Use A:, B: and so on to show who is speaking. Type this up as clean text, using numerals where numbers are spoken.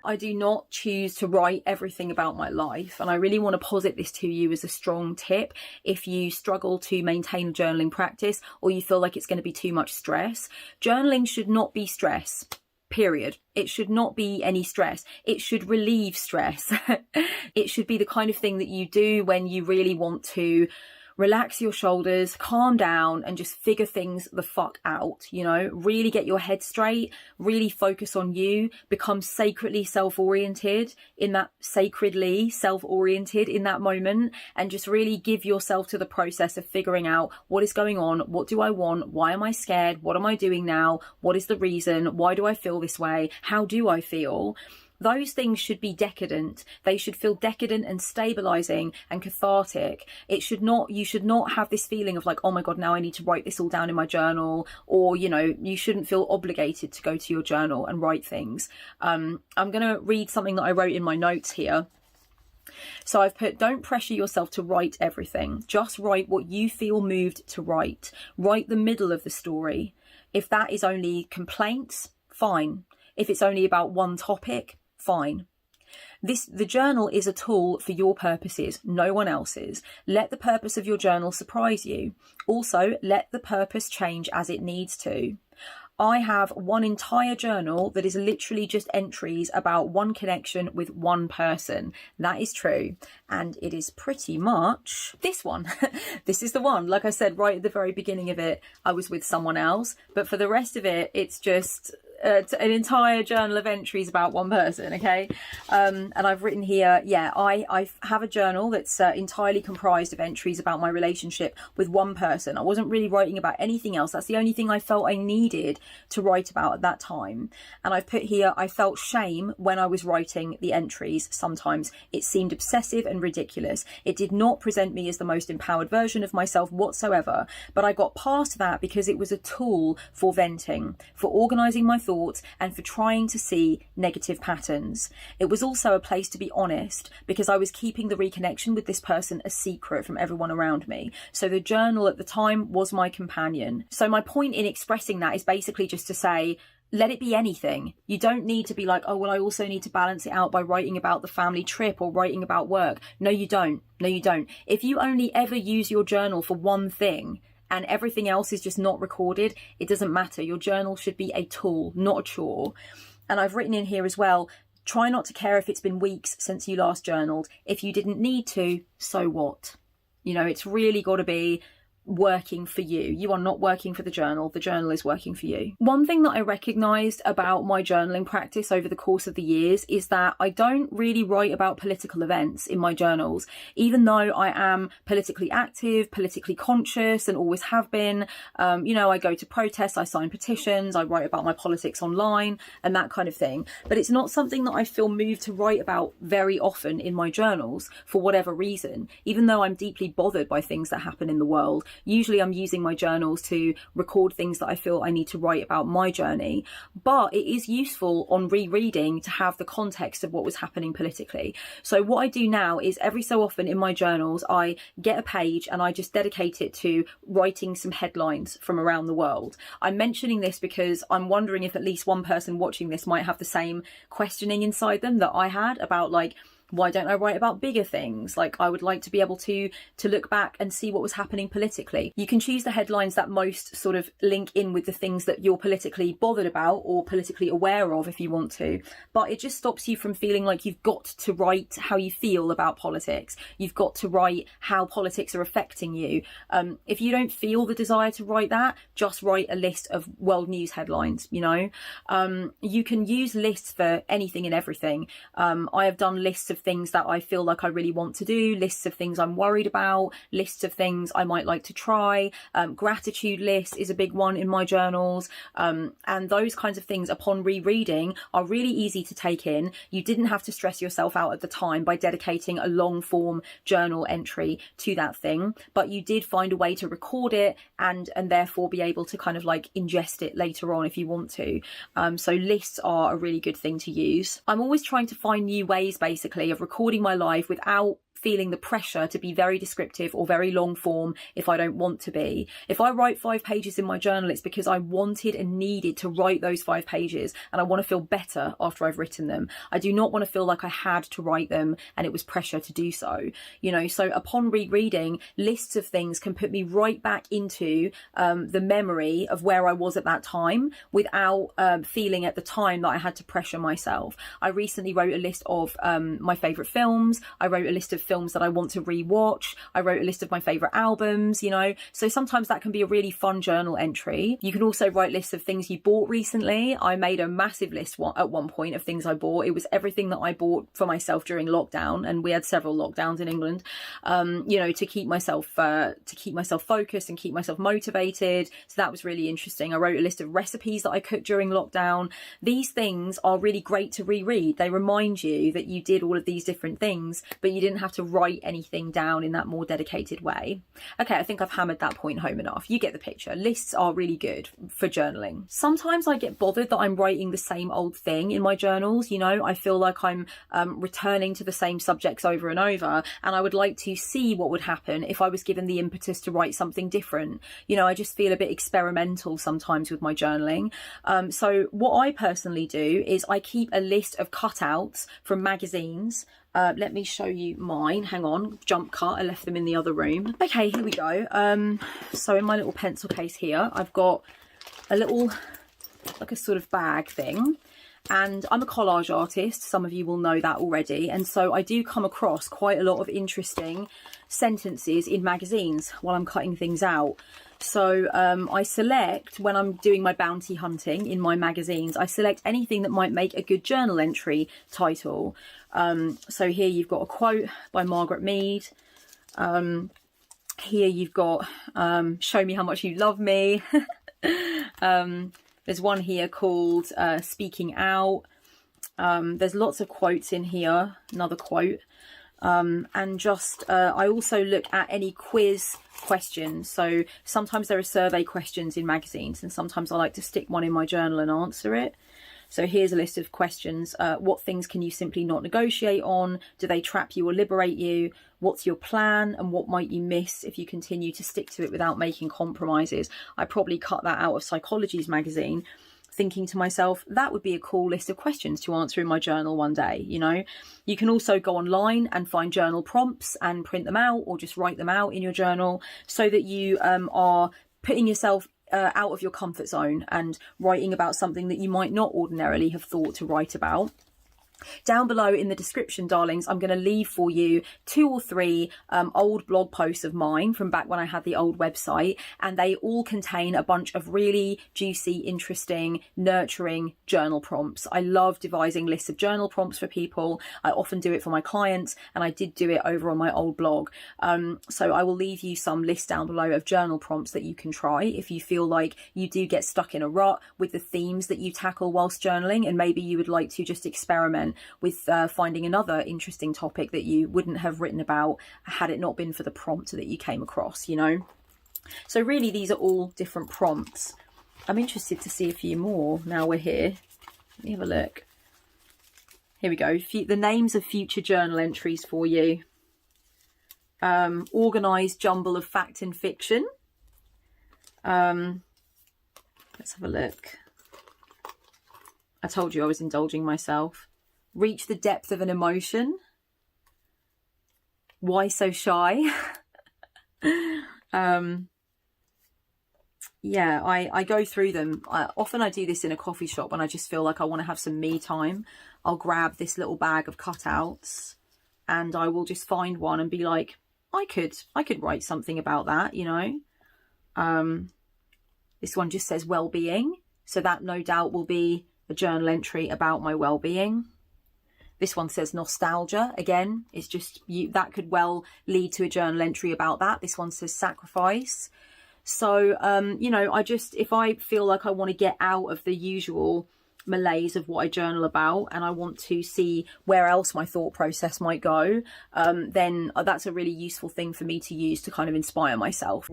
A: I do not choose to write everything about my life, and I really want to posit this to you as a strong tip if you struggle to maintain a journaling practice or you feel like it's going to be too much stress. Journaling should not be stress. Period. It should not be any stress. It should relieve stress. It should be the kind of thing that you do when you really want to relax your shoulders, calm down, and just figure things the fuck out, you know, really get your head straight, really focus on you, become sacredly self-oriented in that moment, and just really give yourself to the process of figuring out what is going on, what do I want, why am I scared, what am I doing now, what is the reason, why do I feel this way, how do I feel? Those things should be decadent. They should feel decadent and stabilizing and cathartic. You should not have this feeling of like, oh my God, now I need to write this all down in my journal, or, you know, you shouldn't feel obligated to go to your journal and write things. I'm going to read something that I wrote in my notes here. So I've put, don't pressure yourself to write everything. Just write what you feel moved to write. Write the middle of the story. If that is only complaints, fine. If it's only about one topic, fine. The journal is a tool for your purposes, no one else's. Let the purpose of your journal surprise you. Also, let the purpose change as it needs to. I have one entire journal that is literally just entries about one connection with one person. That is true. And it is pretty much this one. This is the one. Like I said, right at the very beginning of it, I was with someone else. But for the rest of it, it's just an entire journal of entries about one person, okay? And I've written here, yeah, I have a journal that's entirely comprised of entries about my relationship with one person. I wasn't really writing about anything else. That's the only thing I felt I needed to write about at that time. And I've put here, I felt shame when I was writing the entries. Sometimes it seemed obsessive and ridiculous. It did not present me as the most empowered version of myself whatsoever, but I got past that because it was a tool for venting, for organizing my thoughts, and for trying to see negative patterns. It was also a place to be honest, because I was keeping the reconnection with this person a secret from everyone around me. So the journal at the time was my companion. So my point in expressing that is basically just to say, let it be anything. You don't need to be like, oh, well, I also need to balance it out by writing about the family trip or writing about work. No, you don't. No, you don't. If you only ever use your journal for one thing, and everything else is just not recorded, it doesn't matter. Your journal should be a tool, not a chore. And I've written in here as well, try not to care if it's been weeks since you last journaled. If you didn't need to, so what? You know, it's really got to be working for you. You are not working for the journal is working for you. One thing that I recognized about my journaling practice over the course of the years is that I don't really write about political events in my journals, even though I am politically active, politically conscious, and always have been. You know, I go to protests, I sign petitions, I write about my politics online and that kind of thing. But it's not something that I feel moved to write about very often in my journals for whatever reason, even though I'm deeply bothered by things that happen in the world. Usually I'm using my journals to record things that I feel I need to write about my journey, but it is useful on rereading to have the context of what was happening politically. So what I do now is every so often in my journals, I get a page and I just dedicate it to writing some headlines from around the world. I'm mentioning this because I'm wondering if at least one person watching this might have the same questioning inside them that I had about, like, why don't I write about bigger things? Like, I would like to be able to look back and see what was happening politically. You can choose the headlines that most sort of link in with the things that you're politically bothered about or politically aware of if you want to. But it just stops you from feeling like you've got to write how you feel about politics. You've got to write how politics are affecting you. If you don't feel the desire to write that, just write a list of world news headlines, you know. You can use lists for anything and everything. I have done lists of things that I feel like I really want to do, lists of things I'm worried about, lists of things I might like to try. Gratitude list is a big one in my journals. And those kinds of things upon rereading are really easy to take in. You didn't have to stress yourself out at the time by dedicating a long form journal entry to that thing, but you did find a way to record it and therefore be able to kind of like ingest it later on if you want to. So lists are a really good thing to use. I'm always trying to find new ways basically of recording my life without feeling the pressure to be very descriptive or very long form if I don't want to be. If I write 5 pages in my journal, it's because I wanted and needed to write those 5 pages, and I want to feel better after I've written them. I do not want to feel like I had to write them and it was pressure to do so, you know. So upon rereading, lists of things can put me right back into the memory of where I was at that time, without feeling at the time that I had to pressure myself. I recently wrote a list of my favourite films. I wrote a list of films that I want to rewatch. I wrote a list of my favourite albums, you know. So sometimes that can be a really fun journal entry. You can also write lists of things you bought recently. I made a massive list at one point of things I bought. It was everything that I bought for myself during lockdown, and we had several lockdowns in England, you know, to keep myself focused and keep myself motivated. So that was really interesting. I wrote a list of recipes that I cooked during lockdown. These things are really great to reread. They remind you that you did all of these different things, but you didn't have to write anything down in that more dedicated way. Okay, I think I've hammered that point home enough. You get the picture. Lists are really good for journaling. Sometimes I get bothered that I'm writing the same old thing in my journals, you know. I feel like I'm returning to the same subjects over and over, and I would like to see what would happen if I was given the impetus to write something different. You know, I just feel a bit experimental sometimes with my journaling. So what I personally do is I keep a list of cutouts from magazines. Let me show you mine. Hang on, jump cut. I left them in the other room. Okay, here we go. So in my little pencil case here, I've got a little, like a sort of bag thing. And I'm a collage artist. Some of you will know that already. And so I do come across quite a lot of interesting sentences in magazines while I'm cutting things out. So I select, when I'm doing my bounty hunting in my magazines, I select anything that might make a good journal entry title. So here you've got a quote by Margaret Mead. Here you've got show me how much you love me. There's one here called Speaking Out. There's lots of quotes in here. Another quote. And just I also look at any quiz questions. So sometimes there are survey questions in magazines, and sometimes I like to stick one in my journal and answer it. So here's a list of questions. What things can you simply not negotiate on? Do they trap you or liberate you? What's your plan, and what might you miss if you continue to stick to it without making compromises? I probably cut that out of Psychology's magazine, thinking to myself, that would be a cool list of questions to answer in my journal one day, you know. You can also go online and find journal prompts and print them out, or just write them out in your journal, so that you are putting yourself out of your comfort zone and writing about something that you might not ordinarily have thought to write about. Down below in the description, darlings, I'm going to leave for you 2 or 3 old blog posts of mine from back when I had the old website, and they all contain a bunch of really juicy, interesting, nurturing journal prompts. I love devising lists of journal prompts for people. I often do it for my clients, and I did do it over on my old blog. So I will leave you some lists down below of journal prompts that you can try if you feel like you do get stuck in a rut with the themes that you tackle whilst journaling, and maybe you would like to just experiment with finding another interesting topic that you wouldn't have written about had it not been for the prompt that you came across, you know. So really these are all different prompts. I'm interested to see a few more now we're here. Let me have a look. Here we go. The names of future journal entries for you. Organised jumble of fact and fiction. Let's have a look. I told you I was indulging myself. Reach the depth of an emotion. Why so shy? Yeah, I go through them. Often I do this in a coffee shop when I just feel like I want to have some me time. I'll grab this little bag of cutouts and I will just find one and be like, I could write something about that, you know. This one just says well-being, so that no doubt will be a journal entry about my well-being. This one says nostalgia. Again, it's just that could well lead to a journal entry about that. This one says sacrifice. So, you know, if I feel like I want to get out of the usual malaise of what I journal about, and I want to see where else my thought process might go, then that's a really useful thing for me to use to kind of inspire myself.